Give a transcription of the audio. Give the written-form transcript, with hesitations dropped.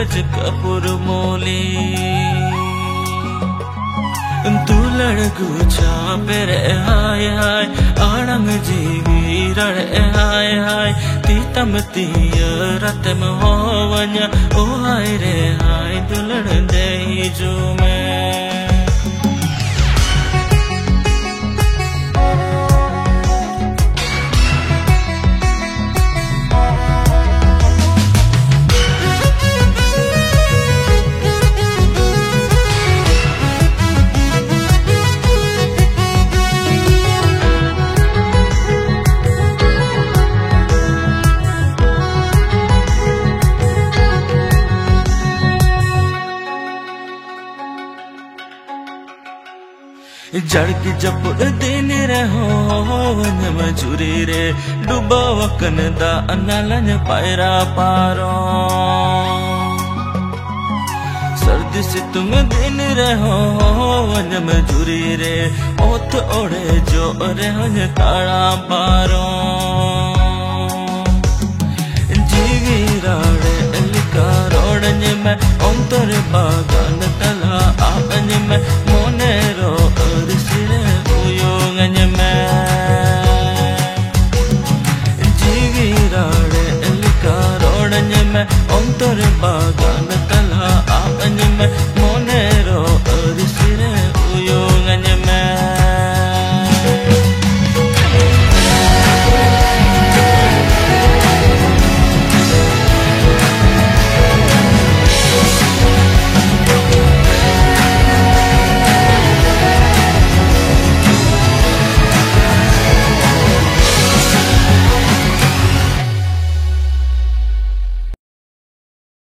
सूरज कपूर मोली तू लड़गू छापेर हाय हाय आड़ंग जीवी रड़ हाय हाय तीतम तीय रत में हो वञा ओ हाय रे हाय दुलड़ दे जो मैं जड़की जब दिन रहो वन मजूरी रे डूबो वकन दा अनलन पैरा पारो सर्दी से तुम दिन रहो वन मजूरी रे ओथ ओढ़े जो रहो ताड़ा पारो जीवी राड़े लिका रोड़न में अंतर बागान तला आपन में